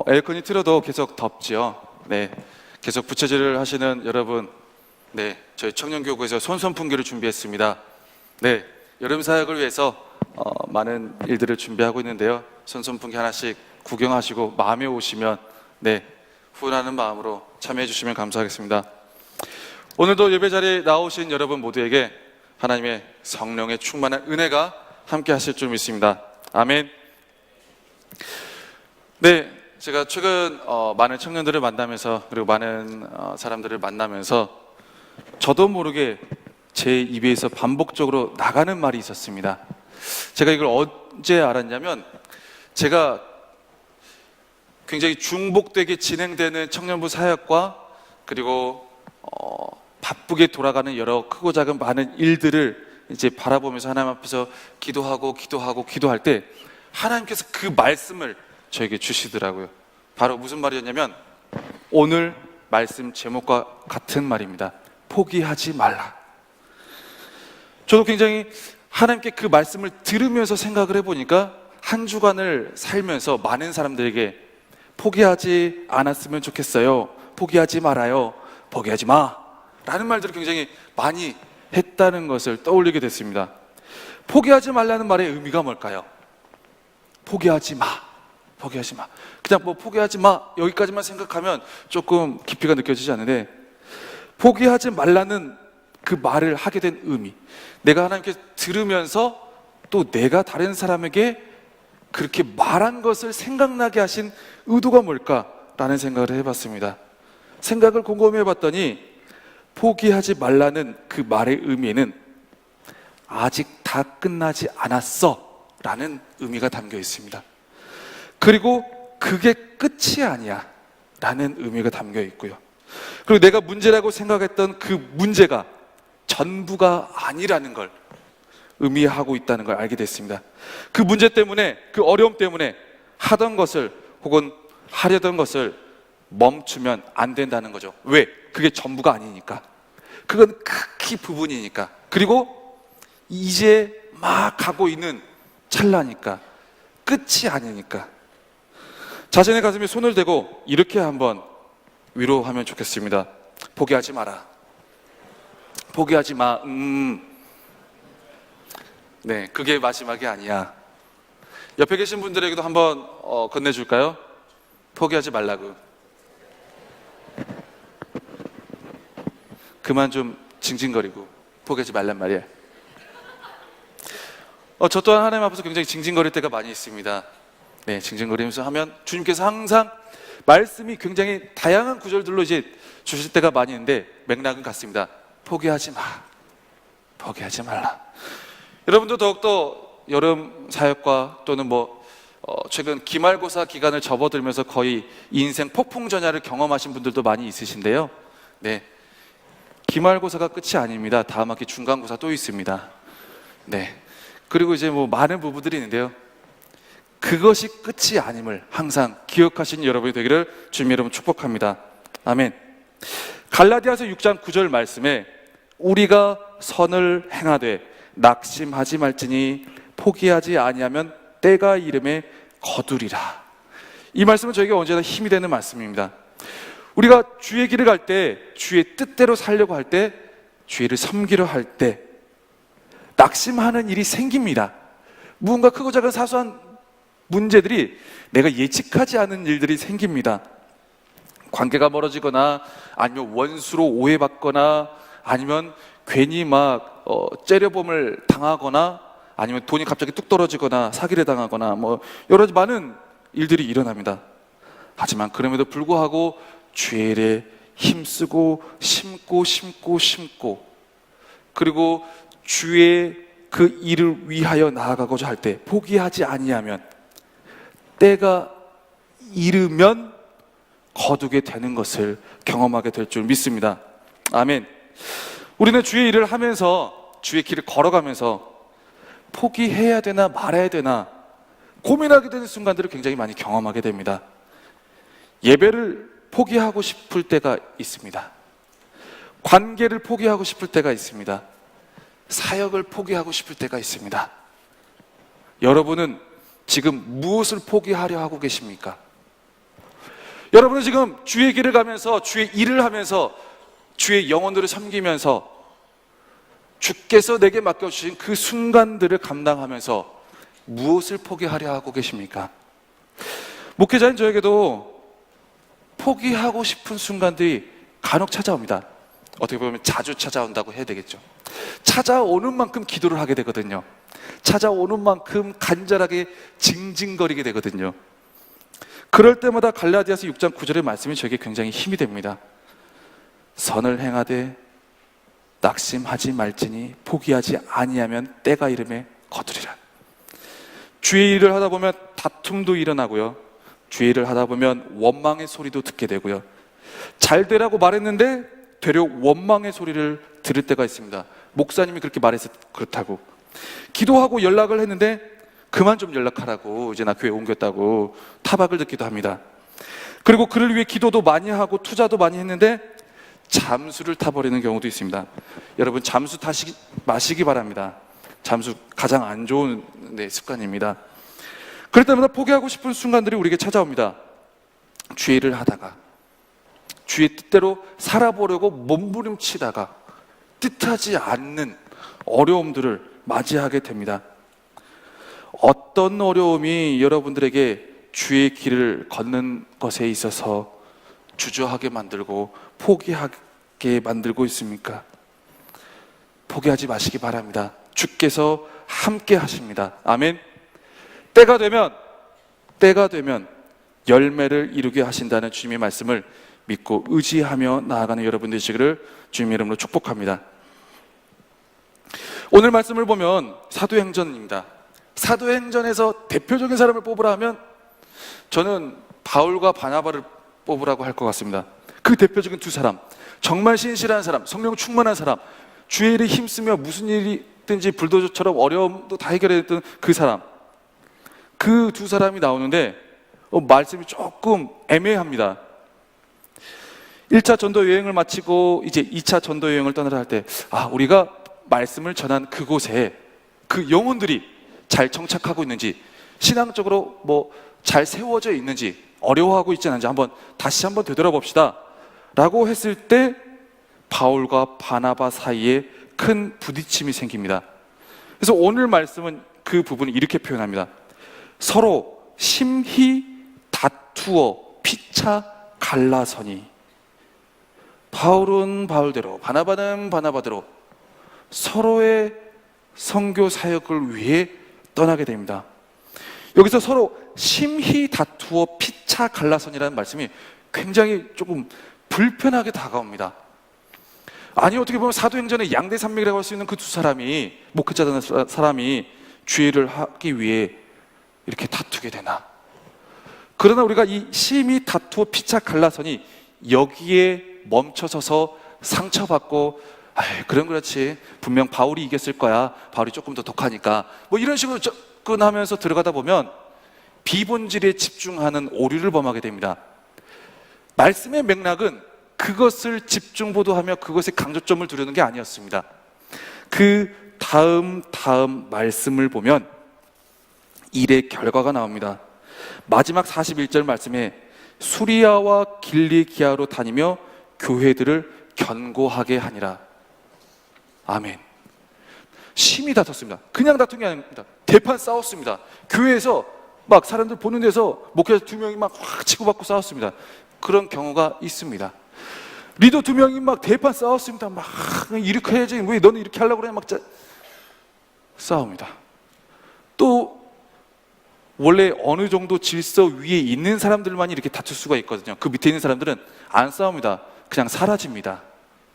에어컨이 틀어도 계속 덥지요. 네, 계속 부채질을 하시는 여러분, 네, 저희 청년교구에서 손선풍기를 준비했습니다. 네, 여름 사역을 위해서 많은 일들을 준비하고 있는데요. 손선풍기 하나씩 구경하시고 마음에 오시면 네, 후원하는 마음으로 참여해 주시면 감사하겠습니다. 오늘도 예배 자리에 나오신 여러분 모두에게 하나님의 성령의 충만한 은혜가 함께 하실 줄 믿습니다. 아멘. 네, 제가 최근 많은 청년들을 만나면서 그리고 많은 사람들을 만나면서 저도 모르게 제 입에서 반복적으로 나가는 말이 있었습니다. 제가 이걸 언제 알았냐면, 제가 굉장히 중복되게 진행되는 청년부 사역과 그리고 바쁘게 돌아가는 여러 크고 작은 많은 일들을 이제 바라보면서 하나님 앞에서 기도할 때 하나님께서 그 말씀을 저에게 주시더라고요. 바로 무슨 말이었냐면, 오늘 말씀 제목과 같은 말입니다. 포기하지 말라. 저도 굉장히 하나님께 그 말씀을 들으면서 생각을 해보니까 한 주간을 살면서 많은 사람들에게 포기하지 않았으면 좋겠어요, 포기하지 말아요, 포기하지 마 라는 말들을 굉장히 많이 했다는 것을 떠올리게 됐습니다. 포기하지 말라는 말의 의미가 뭘까요? 포기하지 마, 포기하지 마. 그냥 뭐 포기하지 마 여기까지만 생각하면 조금 깊이가 느껴지지 않는데, 포기하지 말라는 그 말을 하게 된 의미, 내가 하나님께 들으면서 또 내가 다른 사람에게 그렇게 말한 것을 생각나게 하신 의도가 뭘까라는 생각을 해봤습니다. 생각을 곰곰이 해봤더니 포기하지 말라는 그 말의 의미에는 아직 다 끝나지 않았어 라는 의미가 담겨 있습니다. 그리고 그게 끝이 아니야 라는 의미가 담겨 있고요. 그리고 내가 문제라고 생각했던 그 문제가 전부가 아니라는 걸 의미하고 있다는 걸 알게 됐습니다. 그 문제 때문에, 그 어려움 때문에 하던 것을 혹은 하려던 것을 멈추면 안 된다는 거죠. 왜? 그게 전부가 아니니까. 그건 극히 부분이니까. 그리고 이제 막 가고 있는 찰나니까. 끝이 아니니까. 자신의 가슴에 손을 대고 이렇게 한번 위로하면 좋겠습니다. 포기하지 마라. 포기하지 마. 네, 그게 마지막이 아니야. 옆에 계신 분들에게도 한번 건네줄까요? 포기하지 말라고. 그만 좀 징징거리고 포기하지 말란 말이야. 저 또한 하나님 앞에서 굉장히 징징거릴 때가 많이 있습니다. 네, 징징거리면서 하면 주님께서 항상 말씀이 굉장히 다양한 구절들로 이제 주실 때가 많이 있는데 맥락은 같습니다. 포기하지 마, 포기하지 말라. 여러분도 더욱더 여름 사역과 또는 최근 기말고사 기간을 접어들면서 거의 인생 폭풍전야를 경험하신 분들도 많이 있으신데요. 네, 기말고사가 끝이 아닙니다. 다음 학기 중간고사 또 있습니다. 네, 그리고 이제 많은 부부들이 있는데요. 그것이 끝이 아님을 항상 기억하신 여러분이 되기를 주님 여러분 축복합니다. 아멘. 갈라디아서 6장 9절 말씀에 우리가 선을 행하되 낙심하지 말지니 포기하지 아니하면 때가 이름에 거두리라. 이 말씀은 저에게 언제나 힘이 되는 말씀입니다. 우리가 주의 길을 갈 때, 주의 뜻대로 살려고 할 때, 주의를 섬기려 할 때 낙심하는 일이 생깁니다. 무언가 크고 작은 사소한 문제들이, 내가 예측하지 않은 일들이 생깁니다. 관계가 멀어지거나 아니면 원수로 오해받거나 아니면 괜히 째려봄을 당하거나 아니면 돈이 갑자기 뚝 떨어지거나 사기를 당하거나 여러 가지 많은 일들이 일어납니다. 하지만 그럼에도 불구하고 주의 일에 힘쓰고 심고 그리고 주의 그 일을 위하여 나아가고자 할 때 포기하지 아니하면 때가 이르면 거두게 되는 것을 경험하게 될 줄 믿습니다. 아멘. 우리는 주의 일을 하면서, 주의 길을 걸어가면서 포기해야 되나 말아야 되나 고민하게 되는 순간들을 굉장히 많이 경험하게 됩니다. 예배를 포기하고 싶을 때가 있습니다. 관계를 포기하고 싶을 때가 있습니다. 사역을 포기하고 싶을 때가 있습니다. 여러분은 지금 무엇을 포기하려 하고 계십니까? 여러분은 지금 주의 길을 가면서 주의 일을 하면서 주의 영혼들을 섬기면서 주께서 내게 맡겨주신 그 순간들을 감당하면서 무엇을 포기하려 하고 계십니까? 목회자인 저에게도 포기하고 싶은 순간들이 간혹 찾아옵니다. 어떻게 보면 자주 찾아온다고 해야 되겠죠. 찾아오는 만큼 기도를 하게 되거든요. 찾아오는 만큼 간절하게 징징거리게 되거든요. 그럴 때마다 갈라디아서 6장 9절의 말씀이 저에게 굉장히 힘이 됩니다. 선을 행하되 낙심하지 말지니 포기하지 아니하면 때가 이름에 거두리라. 주의 일을 하다 보면 다툼도 일어나고요, 주의 일을 하다 보면 원망의 소리도 듣게 되고요, 잘 되라고 말했는데 되려 원망의 소리를 들을 때가 있습니다. 목사님이 그렇게 말해서 그렇다고, 기도하고 연락을 했는데 그만 좀 연락하라고, 이제 나 교회 옮겼다고 타박을 듣기도 합니다. 그리고 그를 위해 기도도 많이 하고 투자도 많이 했는데 잠수를 타버리는 경우도 있습니다. 여러분, 잠수 타시 마시기 바랍니다. 잠수 가장 안 좋은 습관입니다. 그럴 때마다 포기하고 싶은 순간들이 우리에게 찾아옵니다. 주의 일을 하다가, 주의 뜻대로 살아보려고 몸부림치다가 뜻하지 않는 어려움들을 맞이하게 됩니다. 어떤 어려움이 여러분들에게 주의 길을 걷는 것에 있어서 주저하게 만들고 포기하게 만들고 있습니까? 포기하지 마시기 바랍니다. 주께서 함께 하십니다. 아멘. 때가 되면 열매를 이루게 하신다는 주님의 말씀을 믿고 의지하며 나아가는 여러분 되시기를 주님의 이름으로 축복합니다. 오늘 말씀을 보면 사도행전입니다. 사도행전에서 대표적인 사람을 뽑으라 하면 저는 바울과 바나바를 뽑으라고 할 것 같습니다. 그 대표적인 두 사람, 정말 신실한 사람, 성령 충만한 사람, 주의 일에 힘쓰며 무슨 일이든지 불도저처럼 어려움도 다 해결했던 그 사람, 그 두 사람이 나오는데 말씀이 조금 애매합니다. 1차 전도 여행을 마치고 이제 2차 전도 여행을 떠나려 할 때, 우리가 말씀을 전한 그곳에 그 영혼들이 잘 정착하고 있는지, 신앙적으로 잘 세워져 있는지, 어려워하고 있지 않은지 다시 한번 되돌아봅시다 라고 했을 때 바울과 바나바 사이에 큰 부딪힘이 생깁니다. 그래서 오늘 말씀은 그 부분을 이렇게 표현합니다. 서로 심히 다투어 피차 갈라서니, 바울은 바울대로 바나바는 바나바대로 서로의 선교 사역을 위해 떠나게 됩니다. 여기서 서로 심히 다투어 피차 갈라서니라는 말씀이 굉장히 조금 불편하게 다가옵니다. 아니, 어떻게 보면 사도행전의 양대산맥이라고 할 수 있는 그 두 사람이, 목회자라는 사람이 주의를 하기 위해 이렇게 다투게 되나? 그러나 우리가 이 심히 다투어 피차 갈라서니 여기에 멈춰서서 상처받고, 그럼 그렇지, 분명 바울이 이겼을 거야, 바울이 조금 더 독하니까, 이런 식으로 접근하면서 들어가다 보면 비본질에 집중하는 오류를 범하게 됩니다. 말씀의 맥락은 그것을 집중보도하며 그것에 강조점을 두려는 게 아니었습니다. 그 다음 말씀을 보면 일의 결과가 나옵니다. 마지막 41절 말씀에 수리아와 길리기아로 다니며 교회들을 견고하게 하니라. 아멘. 심히 다퉜습니다. 그냥 다툰 게 아닙니다. 대판 싸웠습니다. 교회에서 막 사람들 보는 데서 목회자 2명이 막 확 치고받고 싸웠습니다. 그런 경우가 있습니다. 리더 2명이 막 대판 싸웠습니다. 막 이렇게 해야지, 왜 너는 이렇게 하려고 그래, 막 싸웁니다. 또 원래 어느 정도 질서 위에 있는 사람들만이 이렇게 다툴 수가 있거든요. 그 밑에 있는 사람들은 안 싸웁니다. 그냥 사라집니다.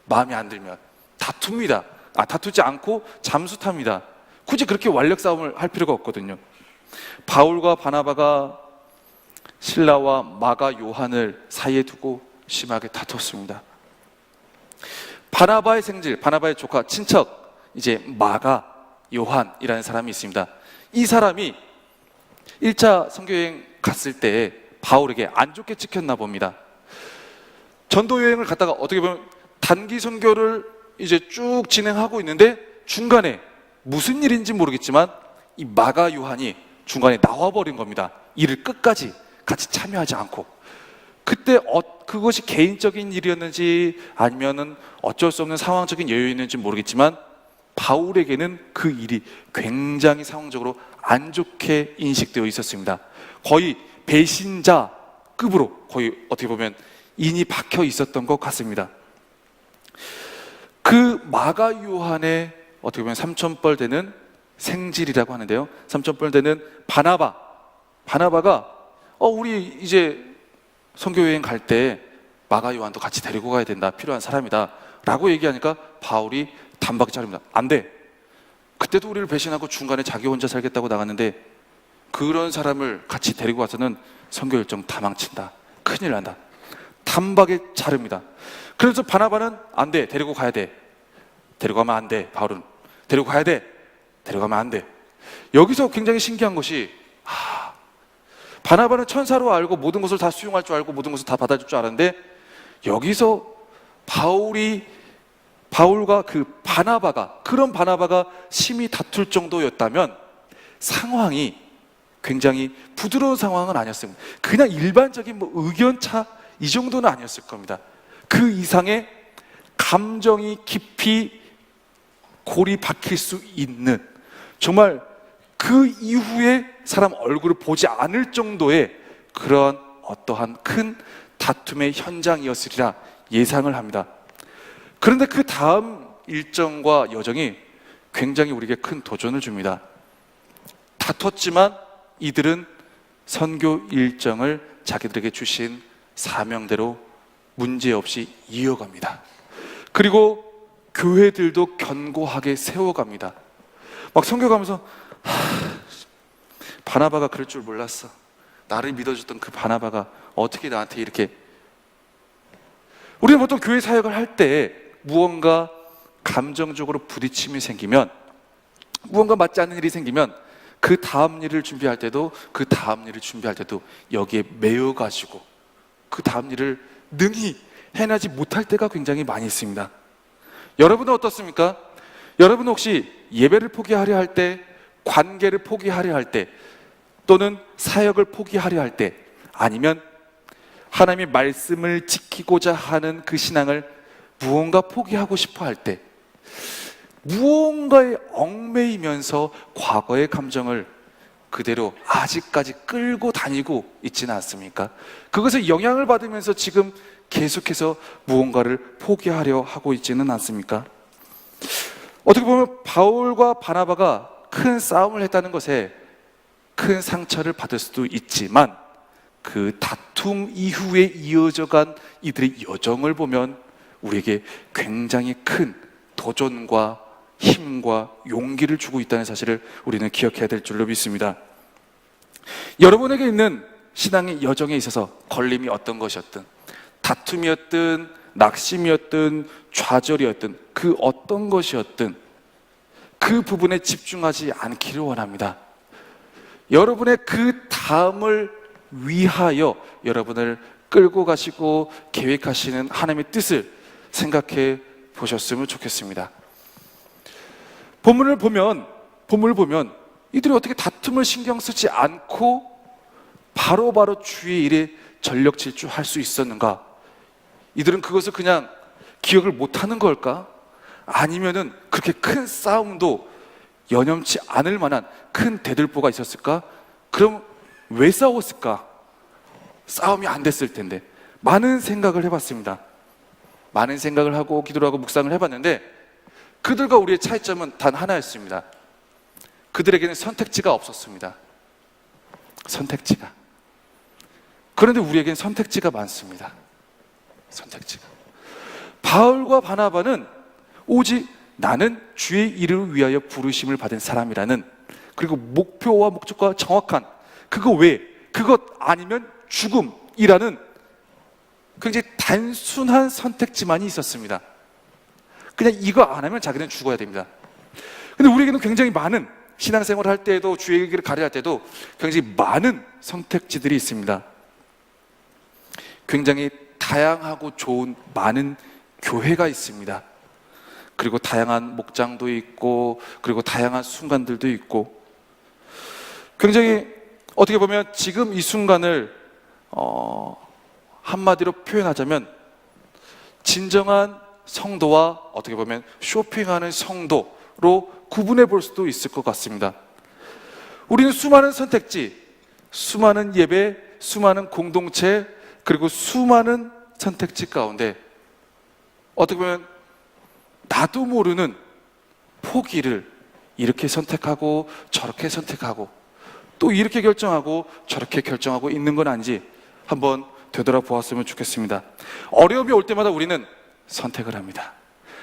마음에 안 들면 다툽니다. 다투지 않고 잠수 탑니다. 굳이 그렇게 완력 싸움을 할 필요가 없거든요. 바울과 바나바가 실라와 마가 요한을 사이에 두고 심하게 다퉜습니다. 바나바의 생질, 바나바의 조카, 친척, 이제 마가 요한이라는 사람이 있습니다. 이 사람이 1차 선교여행 갔을 때 바울에게 안 좋게 찍혔나 봅니다. 전도 여행을 갔다가 어떻게 보면 단기 선교를 이제 쭉 진행하고 있는데 중간에 무슨 일인지 모르겠지만 이 마가 요한이 중간에 나와버린 겁니다. 일을 끝까지 같이 참여하지 않고. 그때 그것이 개인적인 일이었는지 아니면은 어쩔 수 없는 상황적인 여유였는지 모르겠지만 바울에게는 그 일이 굉장히 상황적으로 안 좋게 인식되어 있었습니다. 거의 배신자급으로 거의 어떻게 보면 인이 박혀 있었던 것 같습니다. 그 마가 요한의 어떻게 보면 삼천벌 되는 생질이라고 하는데요, 삼천벌 되는 바나바가 우리 이제 선교여행 갈 때 마가 요한도 같이 데리고 가야 된다, 필요한 사람이다 라고 얘기하니까 바울이 단박에 자릅니다. 안 돼. 그때도 우리를 배신하고 중간에 자기 혼자 살겠다고 나갔는데 그런 사람을 같이 데리고 와서는 선교 일정 다 망친다, 큰일 난다. 단박에 자릅니다. 그래서 바나바는 안 돼, 데리고 가야 돼. 데려가면 안 돼. 바울은 데리고 가야 돼. 데려가면 안 돼. 여기서 굉장히 신기한 것이 바나바는 천사로 알고 모든 것을 다 수용할 줄 알고 모든 것을 다 받아줄 줄 알았는데 여기서 바울과 그 그런 바나바가 심히 다툴 정도였다면 상황이 굉장히 부드러운 상황은 아니었습니다. 그냥 일반적인 의견차 이 정도는 아니었을 겁니다. 그 이상의 감정이 깊이 골이 박힐 수 있는, 정말 그 이후에 사람 얼굴을 보지 않을 정도의 그런 어떠한 큰 다툼의 현장이었으리라 예상을 합니다. 그런데 그 다음 일정과 여정이 굉장히 우리에게 큰 도전을 줍니다. 다퉜지만 이들은 선교 일정을 자기들에게 주신 사명대로 문제없이 이어갑니다. 그리고 교회들도 견고하게 세워갑니다. 막 선교 가면서 바나바가 그럴 줄 몰랐어. 나를 믿어줬던 그 바나바가 어떻게 나한테 이렇게. 우리는 보통 교회 사역을 할 때 무언가 감정적으로 부딪힘이 생기면, 무언가 맞지 않는 일이 생기면 그 다음 일을 준비할 때도 여기에 매여가지고 그 다음 일을 능히 해내지 못할 때가 굉장히 많이 있습니다. 여러분은 어떻습니까? 여러분은 혹시 예배를 포기하려 할 때, 관계를 포기하려 할 때, 또는 사역을 포기하려 할 때, 아니면 하나님의 말씀을 지키고자 하는 그 신앙을 무언가 포기하고 싶어 할 때, 무언가에 얽매이면서 과거의 감정을 그대로 아직까지 끌고 다니고 있지는 않습니까? 그것에 영향을 받으면서 지금 계속해서 무언가를 포기하려 하고 있지는 않습니까? 어떻게 보면 바울과 바나바가 큰 싸움을 했다는 것에 큰 상처를 받을 수도 있지만 그 다툼 이후에 이어져간 이들의 여정을 보면 우리에게 굉장히 큰 도전과 힘과 용기를 주고 있다는 사실을 우리는 기억해야 될 줄로 믿습니다. 여러분에게 있는 신앙의 여정에 있어서 걸림이 어떤 것이었든, 다툼이었든 낙심이었든 좌절이었든 그 어떤 것이었든 그 부분에 집중하지 않기를 원합니다. 여러분의 그 다음을 위하여 여러분을 끌고 가시고 계획하시는 하나님의 뜻을 생각해 보셨으면 좋겠습니다. 본문을 보면 이들이 어떻게 다툼을 신경 쓰지 않고 바로바로 주의 일에 전력 질주할 수 있었는가? 이들은 그것을 그냥 기억을 못하는 걸까? 아니면은 그렇게 큰 싸움도 여념치 않을 만한 큰 대들보가 있었을까? 그럼 왜 싸웠을까? 싸움이 안 됐을 텐데. 많은 생각을 해봤습니다. 많은 생각을 하고 기도를 하고 묵상을 해봤는데 그들과 우리의 차이점은 단 하나였습니다. 그들에게는 선택지가 없었습니다. 선택지가. 그런데 우리에게는 선택지가 많습니다. 선택지가. 바울과 바나바는 오직 나는 주의 일을 위하여 부르심을 받은 사람이라는, 그리고 목표와 목적과 정확한, 그것 아니면 죽음이라는 굉장히 단순한 선택지만이 있었습니다. 그냥 이거 안 하면 자기는 죽어야 됩니다. 근데 우리에게는 굉장히 많은, 신앙생활을 할 때에도 주의 길을 가려 할 때도 굉장히 많은 선택지들이 있습니다. 굉장히 다양하고 좋은 많은 교회가 있습니다. 그리고 다양한 목장도 있고, 그리고 다양한 순간들도 있고, 굉장히 어떻게 보면 지금 이 순간을 한마디로 표현하자면 진정한 성도와 어떻게 보면 쇼핑하는 성도로 구분해 볼 수도 있을 것 같습니다. 우리는 수많은 선택지, 수많은 예배, 수많은 공동체, 그리고 수많은 선택지 가운데 어떻게 보면 나도 모르는 포기를 이렇게 선택하고 저렇게 선택하고 또 이렇게 결정하고 저렇게 결정하고 있는 건 아닌지 한번 되돌아보았으면 좋겠습니다. 어려움이 올 때마다 우리는 선택을 합니다.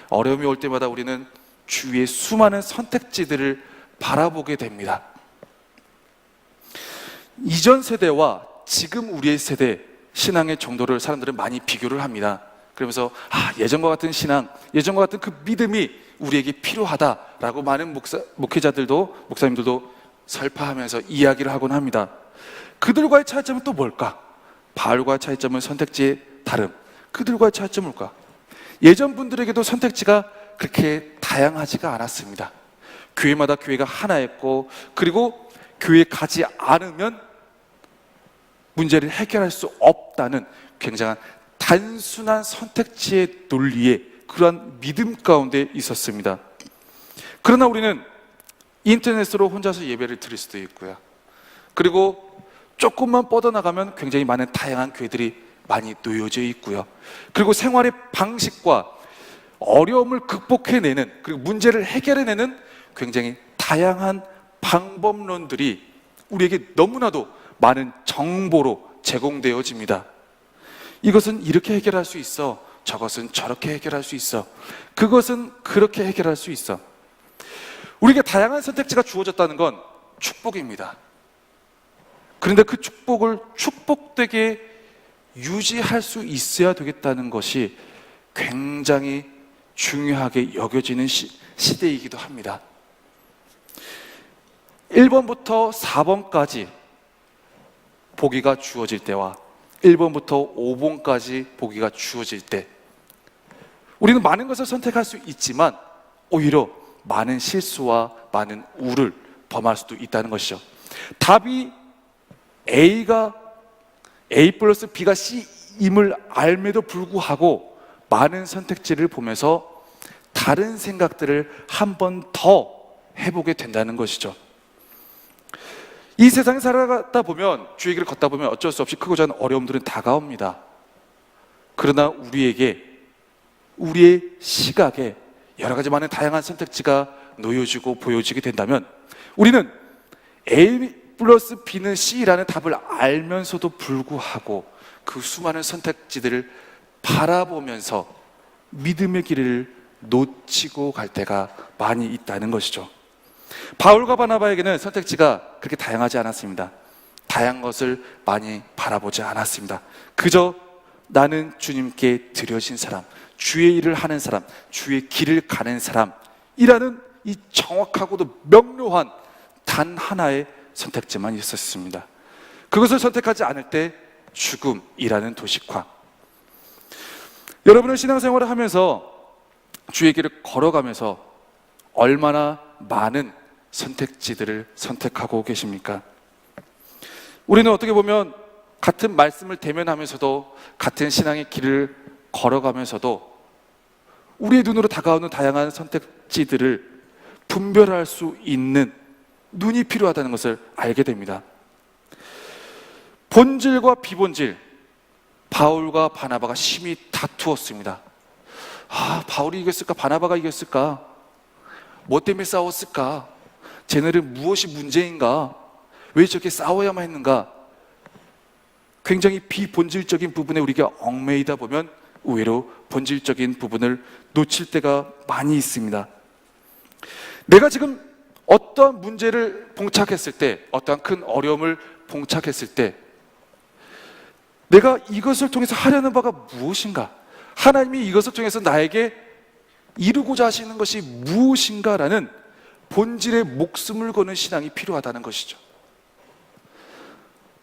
어려움이 올 때마다 우리는 주위의 수많은 선택지들을 바라보게 됩니다. 이전 세대와 지금 우리의 세대 신앙의 정도를 사람들은 많이 비교를 합니다. 그러면서 예전과 같은 신앙, 예전과 같은 그 믿음이 우리에게 필요하다라고 많은 목사님들도 설파하면서 이야기를 하곤 합니다. 그들과의 차이점은 또 뭘까? 바울과의 차이점은 선택지의 다름. 그들과의 차이점은 뭘까? 예전 분들에게도 선택지가 그렇게 다양하지가 않았습니다. 교회마다 교회가 하나였고, 그리고 교회에 가지 않으면 문제를 해결할 수 없다는 굉장한 단순한 선택지의 논리에 그러한 믿음 가운데 있었습니다. 그러나 우리는 인터넷으로 혼자서 예배를 드릴 수도 있고요. 그리고 조금만 뻗어나가면 굉장히 많은 다양한 교회들이 많이 놓여져 있고요. 그리고 생활의 방식과 어려움을 극복해내는, 그리고 문제를 해결해내는 굉장히 다양한 방법론들이 우리에게 너무나도 많은 정보로 제공되어집니다. 이것은 이렇게 해결할 수 있어, 저것은 저렇게 해결할 수 있어, 그것은 그렇게 해결할 수 있어. 우리에게 다양한 선택지가 주어졌다는 건 축복입니다. 그런데 그 축복을 축복되게 유지할 수 있어야 되겠다는 것이 굉장히 중요하게 여겨지는 시대이기도 합니다. 1번부터 4번까지 보기가 주어질 때와 1번부터 5번까지 보기가 주어질 때 우리는 많은 것을 선택할 수 있지만 오히려 많은 실수와 많은 우를 범할 수도 있다는 것이죠. 답이 A 플러스 B가 C임을 알매도 불구하고 많은 선택지를 보면서 다른 생각들을 한 번 더 해보게 된다는 것이죠. 이 세상에 살아가다 보면, 주의 길을 걷다 보면 어쩔 수 없이 크고 작은 어려움들은 다가옵니다. 그러나 우리의 시각에 여러 가지 많은 다양한 선택지가 놓여지고 보여지게 된다면 우리는 A 플러스 B는 C라는 답을 알면서도 불구하고 그 수많은 선택지들을 바라보면서 믿음의 길을 놓치고 갈 때가 많이 있다는 것이죠. 바울과 바나바에게는 선택지가 그렇게 다양하지 않았습니다. 다양한 것을 많이 바라보지 않았습니다. 그저 나는 주님께 드려진 사람, 주의 일을 하는 사람, 주의 길을 가는 사람이라는 이 정확하고도 명료한 단 하나의 선택지만 있었습니다. 그것을 선택하지 않을 때 죽음이라는 도식화. 여러분은 신앙생활을 하면서 주의 길을 걸어가면서 얼마나 많은 선택지들을 선택하고 계십니까? 우리는 어떻게 보면 같은 말씀을 대면하면서도 같은 신앙의 길을 걸어가면서도 우리의 눈으로 다가오는 다양한 선택지들을 분별할 수 있는 눈이 필요하다는 것을 알게 됩니다. 본질과 비본질, 바울과 바나바가 심히 다투었습니다. 바울이 이겼을까? 바나바가 이겼을까? 뭐 때문에 싸웠을까? 쟤네는 무엇이 문제인가? 왜 저렇게 싸워야만 했는가? 굉장히 비본질적인 부분에 우리가 얽매이다 보면 의외로 본질적인 부분을 놓칠 때가 많이 있습니다. 내가 지금 어떠한 문제를 봉착했을 때, 어떠한 큰 어려움을 봉착했을 때 내가 이것을 통해서 하려는 바가 무엇인가? 하나님이 이것을 통해서 나에게 이루고자 하시는 것이 무엇인가라는 본질의 목숨을 거는 신앙이 필요하다는 것이죠.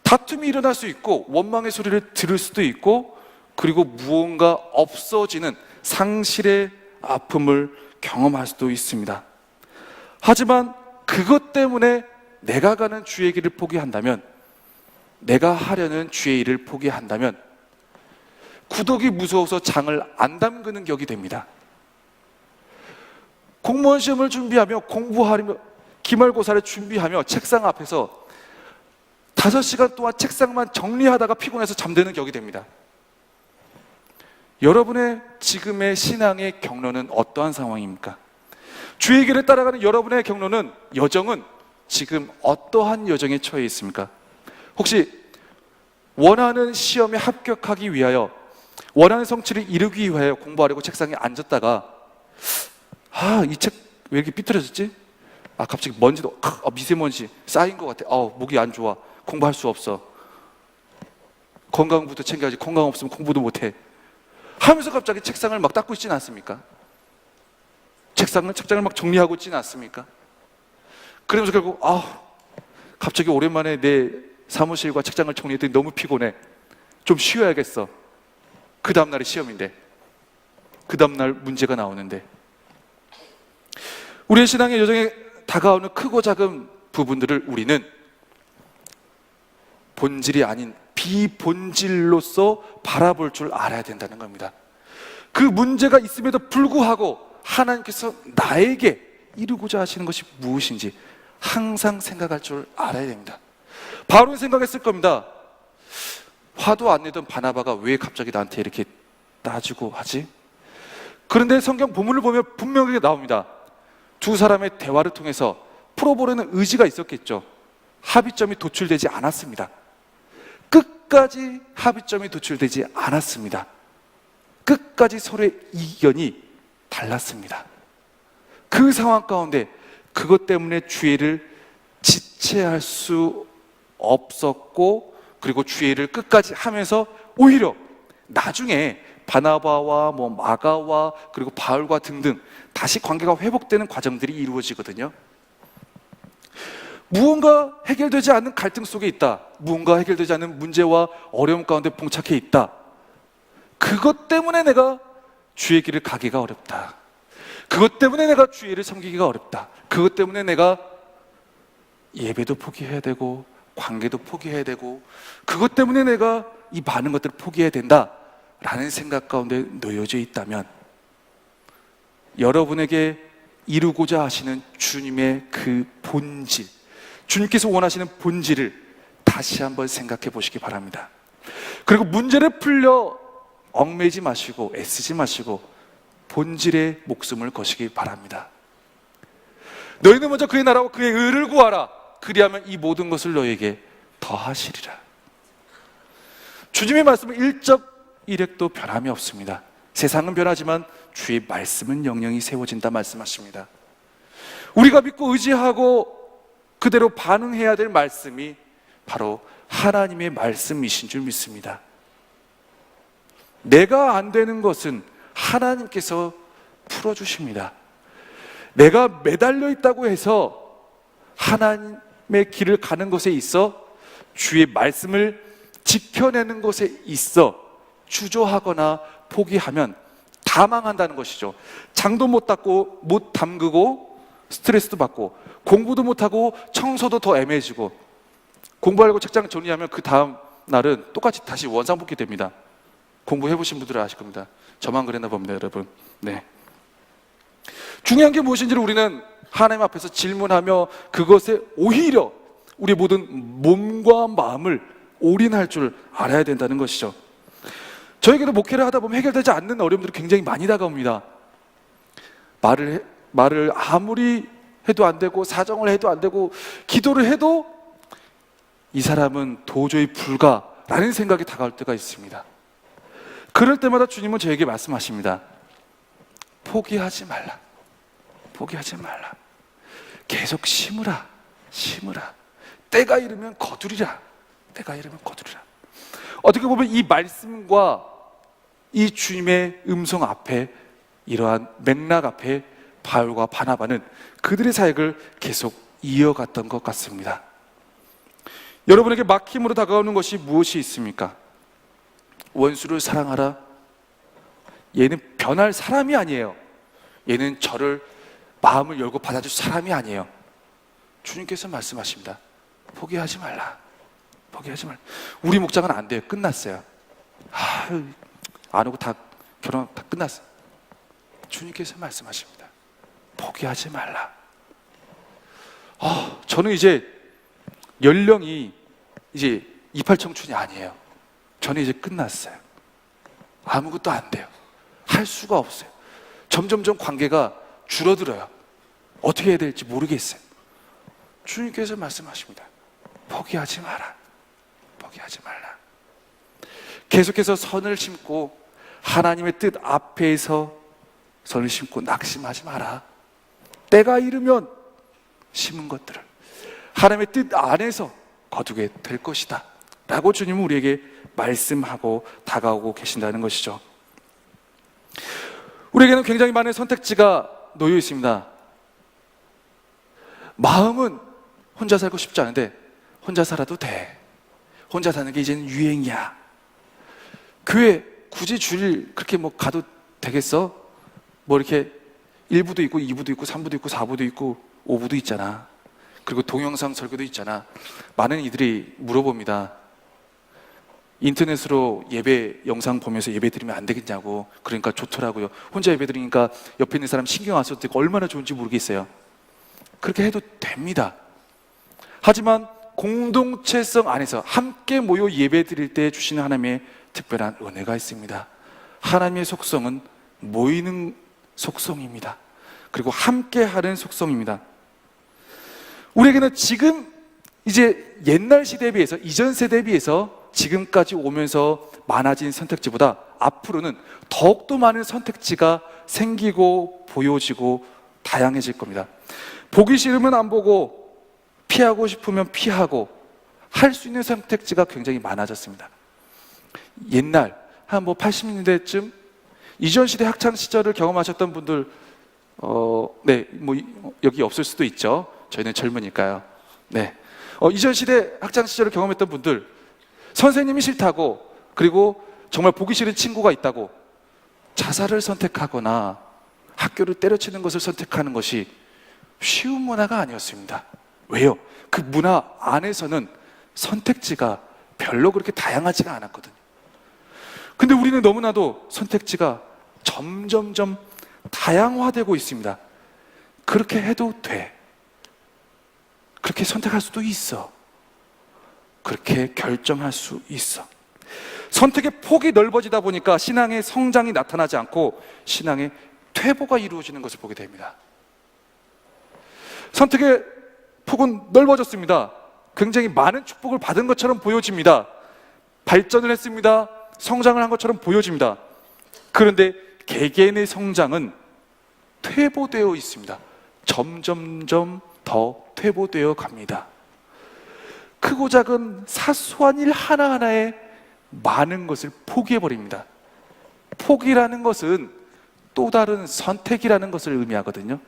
다툼이 일어날 수 있고 원망의 소리를 들을 수도 있고 그리고 무언가 없어지는 상실의 아픔을 경험할 수도 있습니다. 하지만 그것 때문에 내가 가는 주의 길을 포기한다면, 내가 하려는 주의 일을 포기한다면 구독이 무서워서 장을 안 담그는 격이 됩니다. 공무원 시험을 준비하며 공부하며 기말고사를 준비하며 책상 앞에서 5시간 동안 책상만 정리하다가 피곤해서 잠드는 격이 됩니다. 여러분의 지금의 신앙의 경로는 어떠한 상황입니까? 주의 길을 따라가는 여러분의 경로는, 여정은 지금 어떠한 여정에 처해 있습니까? 혹시 원하는 시험에 합격하기 위하여, 원하는 성취를 이루기 위하여 공부하려고 책상에 앉았다가 이 책 왜 이렇게 삐뚤어졌지? 갑자기 먼지도 미세먼지 쌓인 것 같아. 목이 안 좋아. 공부할 수 없어. 건강부터 챙겨야지. 건강 없으면 공부도 못해. 하면서 갑자기 책상을 막 닦고 있지는 않습니까? 책장을 막 정리하고 있지는 않습니까? 그러면서 결국 갑자기 오랜만에 내 사무실과 책장을 정리했더니 너무 피곤해. 좀 쉬어야겠어. 그 다음날이 시험인데, 그 다음날 문제가 나오는데, 우리의 신앙의 여정에 다가오는 크고 작은 부분들을 우리는 본질이 아닌 비본질로서 바라볼 줄 알아야 된다는 겁니다. 그 문제가 있음에도 불구하고 하나님께서 나에게 이루고자 하시는 것이 무엇인지 항상 생각할 줄 알아야 됩니다. 바울은 생각했을 겁니다. 화도 안 내던 바나바가 왜 갑자기 나한테 이렇게 따지고 하지? 그런데 성경 본문을 보면 분명하게 나옵니다. 두 사람의 대화를 통해서 풀어보려는 의지가 있었겠죠. 합의점이 도출되지 않았습니다. 끝까지 합의점이 도출되지 않았습니다. 끝까지 서로의 의견이 달랐습니다. 그 상황 가운데 그것 때문에 주의를 지체할 수 없었고, 그리고 주의를 끝까지 하면서 오히려 나중에 바나바와 마가와 그리고 바울과 등등 다시 관계가 회복되는 과정들이 이루어지거든요. 무언가 해결되지 않는 갈등 속에 있다. 무언가 해결되지 않는 문제와 어려움 가운데 봉착해 있다. 그것 때문에 내가 주의 길을 가기가 어렵다. 그것 때문에 내가 주의를 섬기기가 어렵다. 그것 때문에 내가 예배도 포기해야 되고 관계도 포기해야 되고, 그것 때문에 내가 이 많은 것들을 포기해야 된다 라는 생각 가운데 놓여져 있다면, 여러분에게 이루고자 하시는 주님의 그 본질, 주님께서 원하시는 본질을 다시 한번 생각해 보시기 바랍니다. 그리고 문제를 풀려 얽매이지 마시고 애쓰지 마시고 본질의 목숨을 거시기 바랍니다. 너희는 먼저 그의 나라와 그의 의를 구하라. 그리하면 이 모든 것을 너희에게 더하시리라. 주님의 말씀은 일적 일획도 변함이 없습니다. 세상은 변하지만 주의 말씀은 영영이 세워진다 말씀하십니다. 우리가 믿고 의지하고 그대로 반응해야 될 말씀이 바로 하나님의 말씀이신 줄 믿습니다. 내가 안 되는 것은 하나님께서 풀어주십니다. 내가 매달려 있다고 해서 하나님의 길을 가는 것에 있어, 주의 말씀을 지켜내는 것에 있어 주저하거나 포기하면 다 망한다는 것이죠. 장도 못 닦고 못 담그고 스트레스도 받고, 공부도 못하고 청소도 더 애매해지고, 공부하려고 책장 정리하면 그 다음 날은 똑같이 다시 원상복귀 됩니다. 공부해보신 분들은 아실 겁니다. 저만 그랬나 봅니다, 여러분. 네. 중요한 게 무엇인지를 우리는 하나님 앞에서 질문하며 그것에 오히려 우리 모든 몸과 마음을 올인할 줄 알아야 된다는 것이죠. 저에게도 목회를 하다 보면 해결되지 않는 어려움들이 굉장히 많이 다가옵니다. 말을 아무리 해도 안 되고, 사정을 해도 안 되고, 기도를 해도 이 사람은 도저히 불가라는 생각이 다가올 때가 있습니다. 그럴 때마다 주님은 저에게 말씀하십니다. 포기하지 말라. 포기하지 말라. 계속 심으라. 심으라. 때가 이르면 거두리라. 때가 이르면 거두리라. 어떻게 보면 이 말씀과 이 주님의 음성 앞에, 이러한 맥락 앞에 바울과 바나바는 그들의 사역을 계속 이어갔던 것 같습니다. 여러분에게 막힘으로 다가오는 것이 무엇이 있습니까? 원수를 사랑하라. 얘는 변할 사람이 아니에요. 얘는 저를 마음을 열고 받아줄 사람이 아니에요. 주님께서 말씀하십니다. 포기하지 말라. 포기하지 말라. 우리 목장은 안 돼요. 끝났어요. 안 오고 다 결혼 다 끝났어요. 주님께서 말씀하십니다. 포기하지 말라. 저는 이제 연령이 이제 28 청춘이 아니에요. 저는 이제 끝났어요. 아무것도 안 돼요. 할 수가 없어요. 점점점 관계가 줄어들어요. 어떻게 해야 될지 모르겠어요. 주님께서 말씀하십니다. 포기하지 마라. 포기하지 말라. 계속해서 선을 심고 하나님의 뜻 앞에서 선을 심고 낙심하지 마라. 때가 이르면 심은 것들을 하나님의 뜻 안에서 거두게 될 것이다 라고 주님은 우리에게 말씀하고 다가오고 계신다는 것이죠. 우리에게는 굉장히 많은 선택지가 놓여 있습니다. 마음은 혼자 살고 싶지 않은데 혼자 살아도 돼. 혼자 사는 게 이제는 유행이야. 교회 굳이 주일 그렇게 뭐 가도 되겠어? 뭐 이렇게 1부도 있고 2부도 있고 3부도 있고 4부도 있고 5부도 있잖아. 그리고 동영상 설교도 있잖아. 많은 이들이 물어봅니다. 인터넷으로 예배 영상 보면서 예배 드리면 안 되겠냐고. 그러니까 좋더라고요. 혼자 예배 드리니까 옆에 있는 사람 신경 안 써도 되고 얼마나 좋은지 모르겠어요. 그렇게 해도 됩니다. 하지만 공동체성 안에서 함께 모여 예배 드릴 때 주시는 하나님의 특별한 은혜가 있습니다. 하나님의 속성은 모이는 속성입니다. 그리고 함께 하는 속성입니다. 우리에게는 지금 이제 옛날 시대에 비해서, 이전 세대에 비해서 지금까지 오면서 많아진 선택지보다 앞으로는 더욱더 많은 선택지가 생기고 보여지고 다양해질 겁니다. 보기 싫으면 안 보고 피하고 싶으면 피하고 할 수 있는 선택지가 굉장히 많아졌습니다. 옛날 한 80년대쯤 이전 시대 학창 시절을 경험하셨던 분들 여기 없을 수도 있죠. 저희는 젊으니까요. 이전 시대 학창 시절을 경험했던 분들, 선생님이 싫다고, 그리고 정말 보기 싫은 친구가 있다고 자살을 선택하거나 학교를 때려치는 것을 선택하는 것이 쉬운 문화가 아니었습니다. 왜요? 그 문화 안에서는 선택지가 별로 그렇게 다양하지가 않았거든요. 근데 우리는 너무나도 선택지가 점점점 다양화되고 있습니다. 그렇게 해도 돼. 그렇게 선택할 수도 있어. 그렇게 결정할 수 있어. 선택의 폭이 넓어지다 보니까 신앙의 성장이 나타나지 않고 신앙의 퇴보가 이루어지는 것을 보게 됩니다. 선택의 폭은 넓어졌습니다. 굉장히 많은 축복을 받은 것처럼 보여집니다. 발전을 했습니다. 성장을 한 것처럼 보여집니다. 그런데 개개인의 성장은 퇴보되어 있습니다. 점점점 더 퇴보되어 갑니다. 크고 작은 사소한 일 하나하나에 많은 것을 포기해버립니다. 포기라는 것은 또 다른 선택이라는 것을 의미하거든요.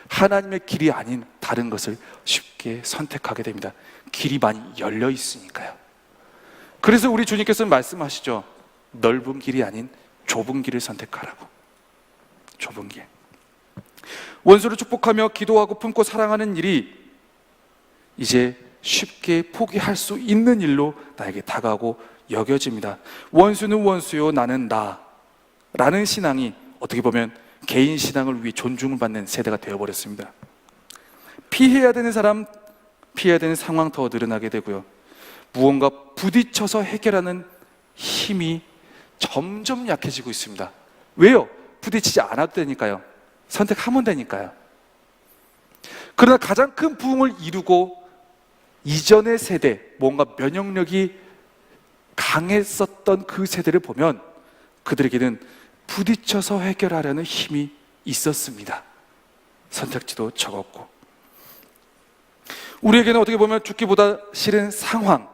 하나님의 길이 아닌 다른 것을 쉽게 선택하게 됩니다. 길이 많이 열려 있으니까요. 그래서 우리 주님께서는 말씀하시죠. 넓은 길이 아닌 좁은 길을 선택하라고. 좁은 길. 원수를 축복하며 기도하고 품고 사랑하는 일이 이제 쉽게 포기할 수 있는 일로 나에게 다가오고 여겨집니다. 원수는 원수요, 나는 나 라는 신앙이 어떻게 보면 개인 신앙을 위해 존중을 받는 세대가 되어버렸습니다. 피해야 되는 사람, 피해야 되는 상황 더 늘어나게 되고요. 무언가 부딪혀서 해결하는 힘이 점점 약해지고 있습니다. 왜요? 부딪히지 않아도 되니까요. 선택하면 되니까요. 그러나 가장 큰 부흥을 이루고 이전의 세대, 뭔가 면역력이 강했었던 그 세대를 보면 그들에게는 부딪혀서 해결하려는 힘이 있었습니다. 선택지도 적었고. 우리에게는 어떻게 보면 죽기보다 싫은 상황,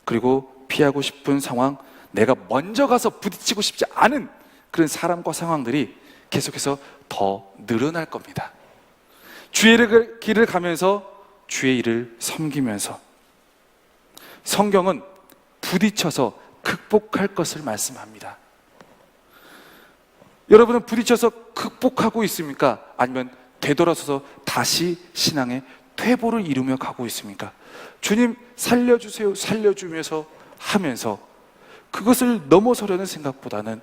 그리고 피하고 싶은 상황, 내가 먼저 가서 부딪히고 싶지 않은 그런 사람과 상황들이 계속해서 더 늘어날 겁니다. 주의 길을 가면서 주의 일을 섬기면서 성경은 부딪혀서 극복할 것을 말씀합니다. 여러분은 부딪혀서 극복하고 있습니까? 아니면 되돌아서서 다시 신앙의 퇴보를 이루며 가고 있습니까? 주님 살려주세요, 살려주면서 하면서 그것을 넘어서려는 생각보다는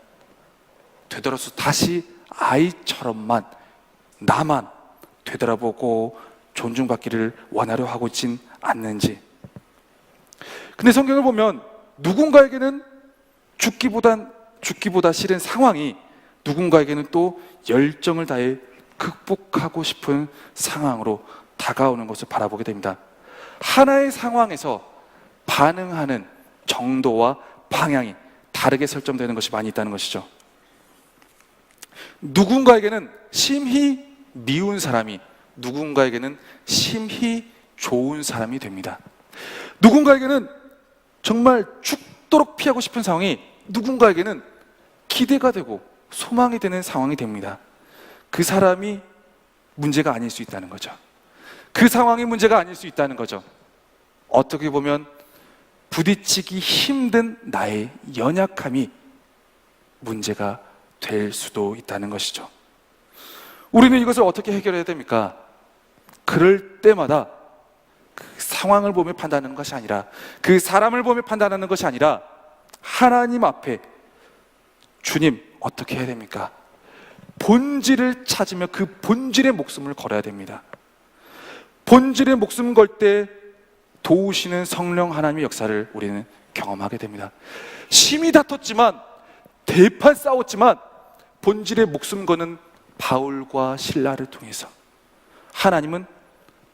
되돌아서 다시 아이처럼만 나만 되돌아보고 존중받기를 원하려 하고 있진 않는지. 근데 성경을 보면 누군가에게는 죽기보다 싫은 상황이 누군가에게는 또 열정을 다해 극복하고 싶은 상황으로 다가오는 것을 바라보게 됩니다. 하나의 상황에서 반응하는 정도와 방향이 다르게 설정되는 것이 많이 있다는 것이죠. 누군가에게는 심히 미운 사람이 누군가에게는 심히 좋은 사람이 됩니다. 누군가에게는 정말 죽도록 피하고 싶은 상황이 누군가에게는 기대가 되고 소망이 되는 상황이 됩니다. 그 사람이 문제가 아닐 수 있다는 거죠. 그 상황이 문제가 아닐 수 있다는 거죠. 어떻게 보면 부딪히기 힘든 나의 연약함이 문제가 될 수도 있다는 것이죠. 우리는 이것을 어떻게 해결해야 됩니까? 그럴 때마다 그 상황을 보며 판단하는 것이 아니라, 그 사람을 보며 판단하는 것이 아니라 하나님 앞에 주님 어떻게 해야 됩니까? 본질을 찾으며 그 본질의 목숨을 걸어야 됩니다. 본질의 목숨 걸 때 도우시는 성령 하나님의 역사를 우리는 경험하게 됩니다. 심히 다퉜지만, 대판 싸웠지만 본질의 목숨 거는 바울과 실라를 통해서 하나님은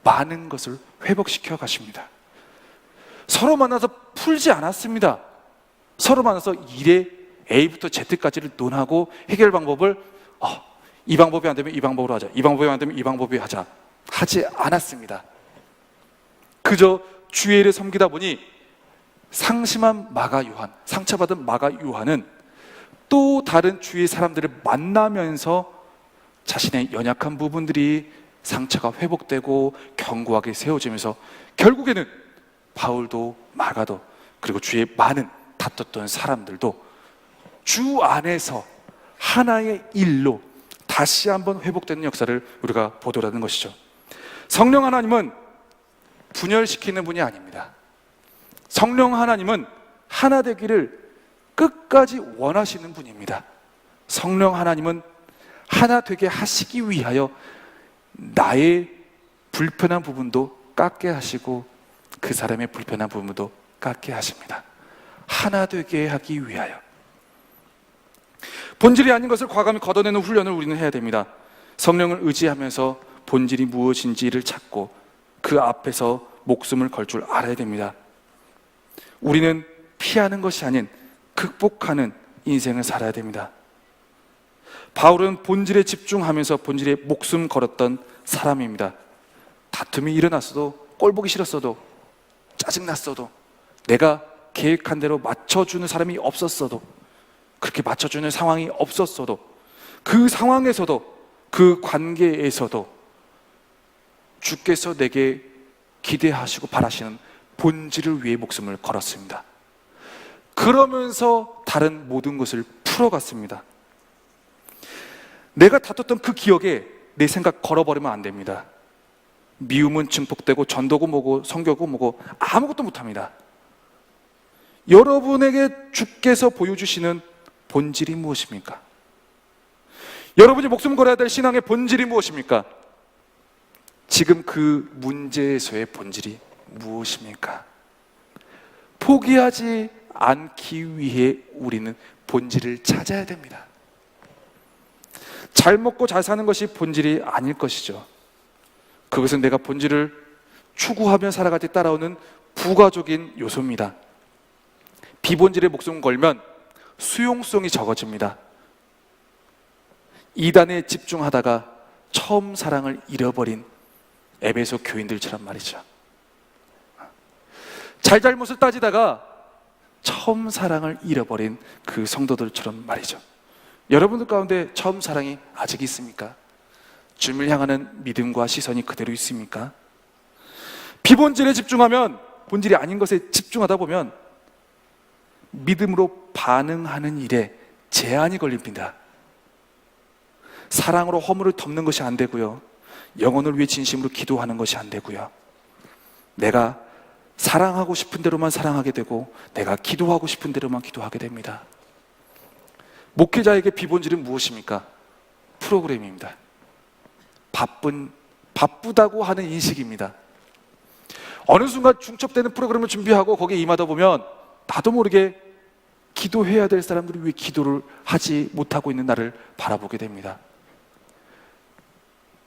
많은 것을 회복시켜 가십니다. 서로 만나서 풀지 않았습니다. 서로 만나서 일에 A부터 Z까지를 논하고 해결 방법을 이 방법이 안 되면 이 방법으로 하자, 이 방법이 안 되면 이 방법이 하자 하지 않았습니다. 그저 주의 일을 섬기다 보니 상심한 마가 요한, 상처받은 마가 요한은 또 다른 주의 사람들을 만나면서 자신의 연약한 부분들이 상처가 회복되고 견고하게 세워지면서 결국에는 바울도 마가도 그리고 주의 많은 다퉜던 사람들도 주 안에서 하나의 일로 다시 한번 회복되는 역사를 우리가 보도라는 것이죠. 성령 하나님은 분열시키는 분이 아닙니다. 성령 하나님은 하나 되기를 끝까지 원하시는 분입니다. 성령 하나님은 하나 되게 하시기 위하여 나의 불편한 부분도 깎게 하시고 그 사람의 불편한 부분도 깎게 하십니다. 하나 되게 하기 위하여. 본질이 아닌 것을 과감히 걷어내는 훈련을 우리는 해야 됩니다. 성령을 의지하면서 본질이 무엇인지를 찾고 그 앞에서 목숨을 걸 줄 알아야 됩니다. 우리는 피하는 것이 아닌 극복하는 인생을 살아야 됩니다. 바울은 본질에 집중하면서 본질에 목숨 걸었던 사람입니다. 다툼이 일어났어도, 꼴보기 싫었어도, 짜증났어도, 내가 계획한 대로 맞춰주는 사람이 없었어도, 그렇게 맞춰주는 상황이 없었어도, 그 상황에서도, 그 관계에서도 주께서 내게 기대하시고 바라시는 본질을 위해 목숨을 걸었습니다. 그러면서 다른 모든 것을 풀어갔습니다. 내가 다퉜던 그 기억에 내 생각 걸어버리면 안 됩니다. 미움은 증폭되고 전도고 뭐고 성교고 뭐고 아무것도 못합니다. 여러분에게 주께서 보여주시는 본질이 무엇입니까? 여러분이 목숨 걸어야 될 신앙의 본질이 무엇입니까? 지금 그 문제에서의 본질이 무엇입니까? 포기하지 않기 위해 우리는 본질을 찾아야 됩니다. 잘 먹고 잘 사는 것이 본질이 아닐 것이죠. 그것은 내가 본질을 추구하며 살아갈 때 따라오는 부가적인 요소입니다. 비본질에 목숨 걸면 수용성이 적어집니다. 이단에 집중하다가 처음 사랑을 잃어버린 에베소 교인들처럼 말이죠. 잘잘못을 따지다가 처음 사랑을 잃어버린 그 성도들처럼 말이죠. 여러분들 가운데 처음 사랑이 아직 있습니까? 주님을 향하는 믿음과 시선이 그대로 있습니까? 비본질에 집중하면, 본질이 아닌 것에 집중하다 보면 믿음으로 반응하는 일에 제한이 걸립니다. 사랑으로 허물을 덮는 것이 안 되고요, 영혼을 위해 진심으로 기도하는 것이 안 되고요, 내가 사랑하고 싶은 대로만 사랑하게 되고 내가 기도하고 싶은 대로만 기도하게 됩니다. 목회자에게 비본질은 무엇입니까? 프로그램입니다. 바쁘다고 하는 인식입니다. 어느 순간 중첩되는 프로그램을 준비하고 거기에 임하다 보면 나도 모르게 기도해야 될 사람들이 왜 기도를 하지 못하고 있는 나를 바라보게 됩니다.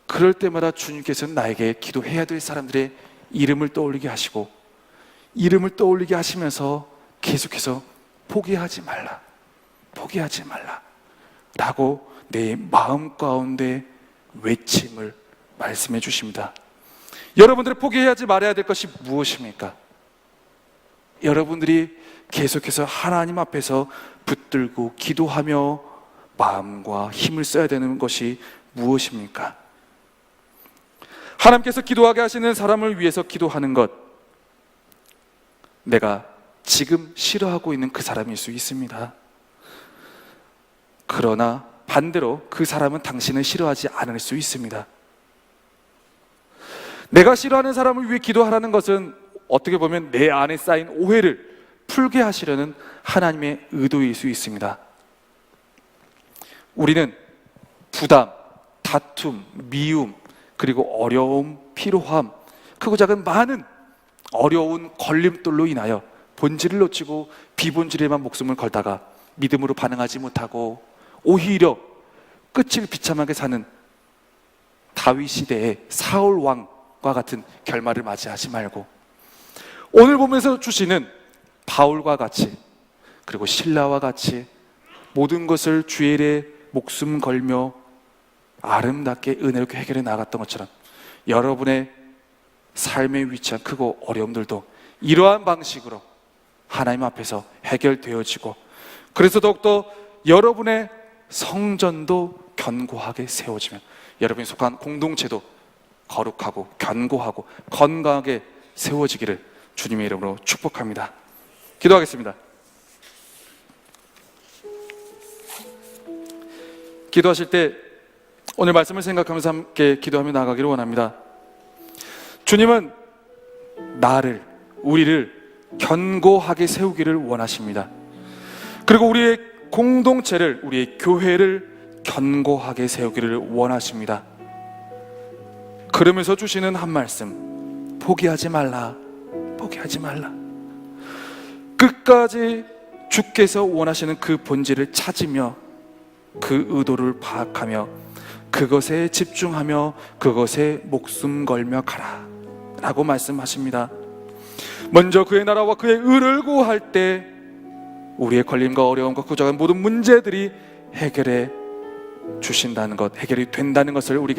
그럴 때마다 주님께서는 나에게 기도해야 될 사람들의 이름을 떠올리게 하시고, 이름을 떠올리게 하시면서 계속해서 포기하지 말라, 포기하지 말라 라고 내 마음 가운데 외침을 말씀해 주십니다. 여러분들이 포기하지 말아야 될 것이 무엇입니까? 여러분들이 계속해서 하나님 앞에서 붙들고 기도하며 마음과 힘을 써야 되는 것이 무엇입니까? 하나님께서 기도하게 하시는 사람을 위해서 기도하는 것, 내가 지금 싫어하고 있는 그 사람일 수 있습니다. 그러나 반대로 그 사람은 당신을 싫어하지 않을 수 있습니다. 내가 싫어하는 사람을 위해 기도하라는 것은 어떻게 보면 내 안에 쌓인 오해를 풀게 하시려는 하나님의 의도일 수 있습니다. 우리는 부담, 다툼, 미움, 그리고 어려움, 피로함, 크고 작은 많은 어려운 걸림돌로 인하여 본질을 놓치고 비본질에만 목숨을 걸다가 믿음으로 반응하지 못하고 오히려 끝을 비참하게 사는 다윗 시대의 사울 왕과 같은 결말을 맞이하지 말고, 오늘 보면서 주시는 바울과 같이, 그리고 신라와 같이 모든 것을 주의 일에 목숨 걸며 아름답게 은혜롭게 해결해 나갔던 것처럼 여러분의 삶에 위치한 크고 어려움들도 이러한 방식으로 하나님 앞에서 해결되어지고, 그래서 더욱더 여러분의 성전도 견고하게 세워지면 여러분이 속한 공동체도 거룩하고 견고하고 건강하게 세워지기를 주님의 이름으로 축복합니다. 기도하겠습니다. 기도하실 때 오늘 말씀을 생각하면서 함께 기도하며 나가기를 원합니다. 주님은 나를, 우리를 견고하게 세우기를 원하십니다. 그리고 우리의 공동체를, 우리의 교회를 견고하게 세우기를 원하십니다. 그러면서 주시는 한 말씀, 포기하지 말라, 포기하지 말라. 끝까지 주께서 원하시는 그 본질을 찾으며 그 의도를 파악하며 그것에 집중하며 그것에 목숨 걸며 가라 라고 말씀하십니다. 먼저 그의 나라와 그의 의를 구할 때 우리의 걸림과 어려움과 그 작은 모든 문제들이 해결해 주신다는 것, 해결이 된다는 것을 우리에게